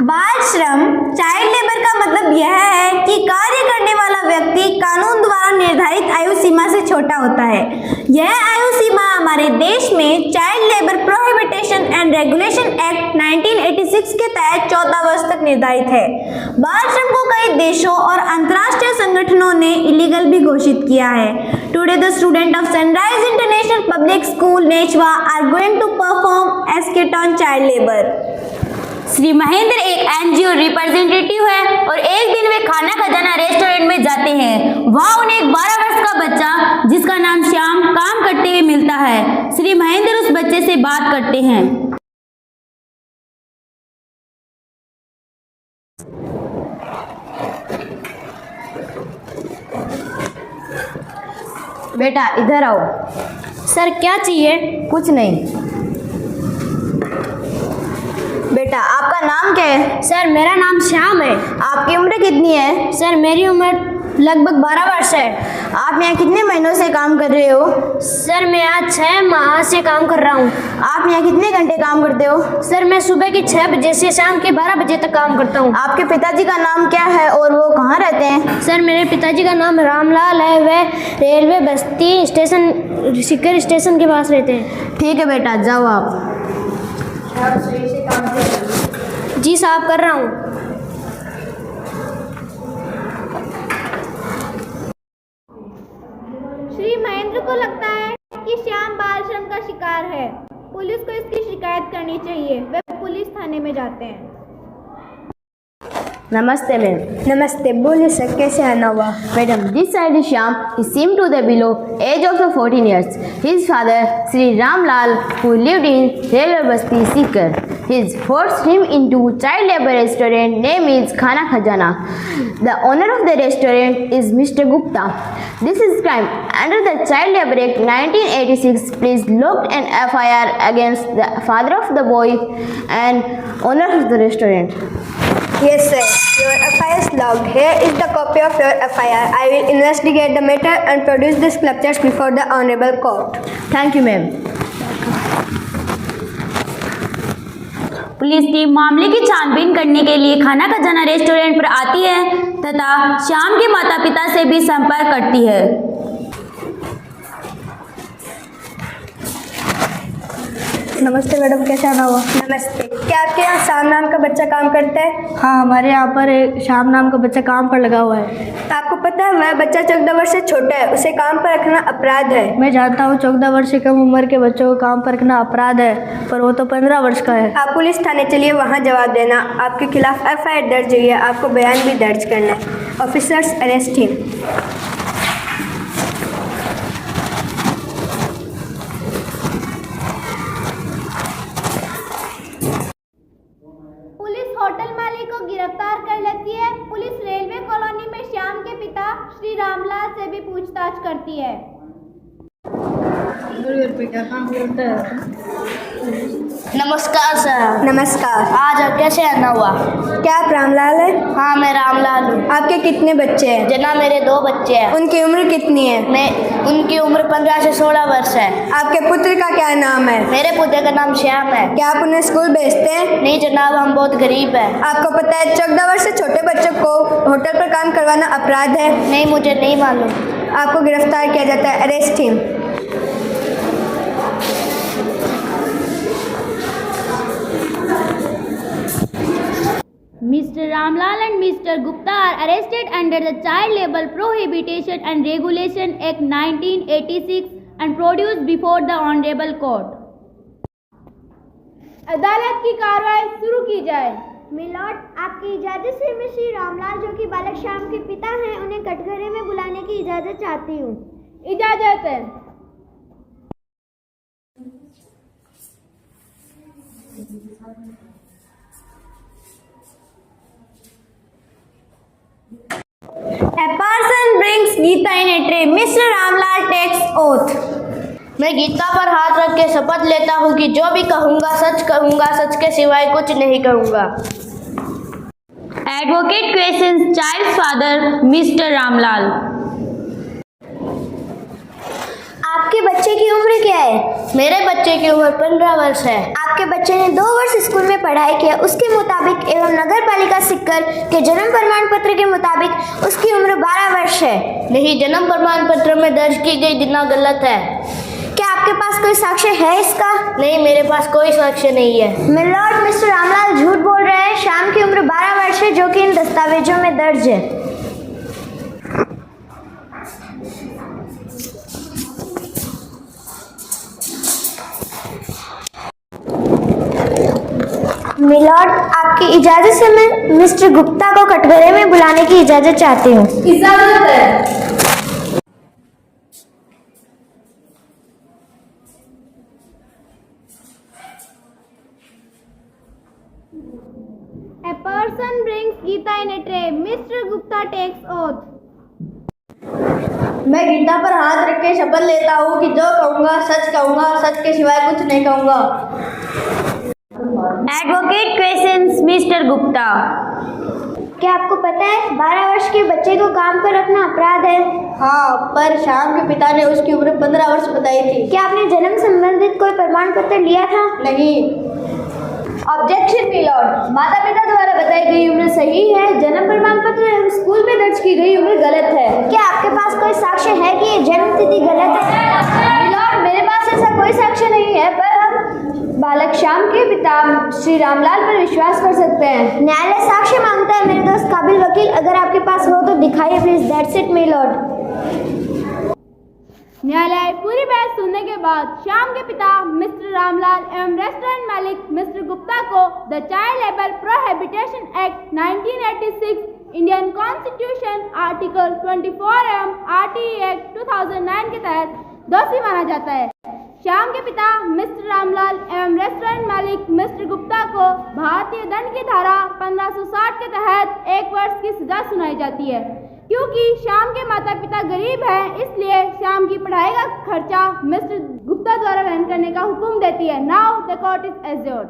बाल श्रम child labour का मतलब यह है कि कार्य करने वाला व्यक्ति कानून द्वारा निर्धारित आयु सीमा से छोटा होता है। यह आयु सीमा हमारे देश में child labour प्रोहिबिटेशन and regulation act 1986 के तहत 14 वर्ष तक निर्धारित है। बाल श्रम को कई देशों और अंतर्राष्ट्रीय संगठनों ने इलीगल भी घोषित किया है। Today the student of Sunrise International Public School Nechwa are going to perform a skit on child labour. Shri Mahendra एक एनजीओ रिप्रेजेंटेटिव है और एक दिन वे खाना खजाना रेस्टोरेंट में जाते हैं। वहाँ उन्हें एक 12 वर्ष का बच्चा जिसका नाम श्याम काम करते हुए मिलता है। श्री महेंद्र उस बच्चे से बात करते हैं। बेटा इधर आओ। सर क्या चाहिए? कुछ नहीं। बेटा आपका नाम क्या है? सर मेरा नाम श्याम है। आपकी उम्र कितनी है? सर मेरी उम्र लगभग 12 वर्ष है। आप यहाँ कितने महीनों से काम कर रहे हो? सर मैं आज 6 माह से काम कर रहा हूँ। आप यहाँ कितने घंटे काम करते हो? सर मैं सुबह की 6 बजे से शाम के 12 बजे तक काम करता हूँ। आपके पिताजी का नाम क्या है और वो कहाँ रहते हैं? सर मेरे पिताजी का नाम रामलाल है। वे रेलवे बस्ती स्टेशन सीकर स्टेशन के पास रहते हैं। ठीक है बेटा जाओ आप। जी साहब कर रहा हूँ। श्री महेंद्र को लगता है कि श्याम बाल श्रम का शिकार है। पुलिस को इसकी शिकायत करनी चाहिए। वे पुलिस थाने में जाते हैं। नमस्ते मैम। नमस्ते, बोलिए सर कैसे आना हुआ? Madam, this child is Shyam. He seemed to the below age of 14 years. His father, Sri Ram Lal, who lived in Railway Basti, Sikar, has forced him into child labor restaurant name is Khana Khajana. The owner of the restaurant is Mr. Gupta. This is crime under the Child Labor Act 1986. Please lodge an FIR against the father of the boy and owner of the restaurant. Yes sir, your FIR is logged. Here is the copy of your FIR. I will investigate the matter and produce the sculptures before the honorable court. Thank you ma'am. Police team मामले की छानबीन करने के लिए खाना खजाना restaurant पर आती है तथा श्याम के माता पिता से भी संपर्क करती है। नमस्ते मैडम, कैसे आना हुआ? नमस्ते, क्या आपके यहाँ श्याम नाम का बच्चा काम करता है? हाँ, हमारे यहाँ पर एक श्याम नाम का बच्चा काम पर लगा हुआ है। तो आपको पता है वह बच्चा 14 वर्ष से छोटा है, उसे काम पर रखना अपराध है। मैं जानता हूँ 14 वर्ष से कम उम्र के बच्चों को काम पर रखना अपराध है, पर वो तो 15 वर्ष का है। आप पुलिस थाने चलिए, वहाँ जवाब देना। आपके खिलाफ FIR दर्ज हुई है, आपको बयान भी दर्ज करना है। Officers arrest him. होटल मालिक को गिरफ्तार कर लेती है। पुलिस रेलवे कॉलोनी में श्याम के पिता श्री रामलाल से भी पूछताछ करती है। नमस्कार सर। नमस्कार। आज कैसे आना हुआ? क्या आप रामलाल हैं? हाँ मैं रामलाल हूँ। आपके कितने बच्चे हैं? जना मेरे 2 बच्चे हैं। उनकी उम्र कितनी है? उनकी उम्र 15 से 16 वर्ष है। आपके पुत्र का क्या नाम है? मेरे पुत्र का नाम श्याम है। क्या आप उन्हें स्कूल भेजते हैं? नहीं जनाब, हम बहुत गरीब हैं। आपको पता है 14 वर्ष से छोटे बच्चों को होटल पर काम करवाना अपराध है? नहीं, मुझे नहीं मालूम। आपको गिरफ्तार किया जाता है। Arrest him. Mr. Ramlal and Mr. Gupta are arrested under the Child Labor Prohibition and Regulation Act 1986 and produced before the Honorable Court. अदालत की कार्रवाई शुरू की जाए। मिलॉर्ड, आपकी इजाज़त से मैं श्री रामलाल जो कि बालक श्याम के पिता हैं उन्हें कटघरे में बुलाने की इजाज़त चाहती हूँ। इजाज़त है। A person brings Geeta in a tray. Mr. Ramlal takes oath. मैं गीता पर हाथ रख के शपथ लेता हूँ कि जो भी कहूँगा, सच के सिवाय कुछ नहीं कहूँगा। Advocate questions child's father, Mr. Ramlal. आपके बच्चे की उम्र क्या है? मेरे बच्चे की उम्र 15 वर्ष है। आपके बच्चे ने 2 वर्ष स्कूल में पढ़ाई किया, उसके मुताबिक एवं नगर पालिका सिक्कर के जन्म प्रमाण पत्र के मुताबिक उसकी उम्र 12 वर्ष है। नहीं, जन्म प्रमाण पत्र में दर्ज की गई दिना गलत है। क्या आपके पास कोई साक्ष्य है इसका? नहीं, मेरे पास कोई साक्ष्य नहीं है। मिलॉर्ड, मिस्टर रामलाल झूठ बोल रहे हैं। श्याम की उम्र 12 वर्ष है, जो कि इन दस्तावेजों में दर्ज है। मिलॉर्ड, आपकी इजाजत से मैं मिस्टर गुप्ता को कटघरे में बुलाने की इजाजत चाहती हूँ। इजाजत है। A person brings Gita in a tray. Mr. Gupta takes oath. मैं गीता पर हाथ रख के शपथ लेता हूँ कि जो कहूँगा सच के सिवाय कुछ नहीं कहूँगा। Advocate questions Mr. Gupta. क्या आपको पता है 12 वर्ष के बच्चे को काम पर रखना अपराध है? हाँ, पर श्याम के पिता ने उसकी उम्र 15 वर्ष बताई थी। क्या आपने जन्म संबंधित कोई प्रमाण पत्र लिया था? नहीं। ऑब्जेक्शन मिलॉर्ड, माता पिता द्वारा बताई गई उम्र सही है, जन्म प्रमाण पत्र एवं स्कूल में दर्ज की गई उम्र गलत है। क्या आपके पास कोई साक्ष्य है कि ये जन्म तिथि गलत है? मिलॉर्ड, मेरे पास ऐसा कोई साक्ष्य नहीं है, पर हम बालक श्याम के पिता श्री रामलाल पर विश्वास कर सकते हैं। न्यायालय साक्ष्य मांगता है मेरे दोस्त काबिल वकील, अगर आपके पास हो तो दिखाइए प्लीज। That's it milord. न्यायालय पूरी बहस सुनने के बाद श्याम के पिता मिस्टर रामलाल एवं रेस्टोरेंट मालिक मिस्टर गुप्ता को the child labour प्रोहिबिटेशन act 1986, Indian constitution article 24 एवं आरटीई एक्ट 2009 के तहत दोषी माना जाता है। श्याम के पिता मिस्टर रामलाल एवं रेस्टोरेंट मालिक मिस्टर गुप्ता को भारतीय दंड की धारा 1560 के तहत 1 वर्ष की सजा सुनाई जाती है। क्योंकि श्याम के माता पिता गरीब हैं, इसलिए श्याम की पढ़ाई का खर्चा मिस्टर गुप्ता द्वारा वहन करने का हुक्म देती है। Now the court is एज्योर्ड।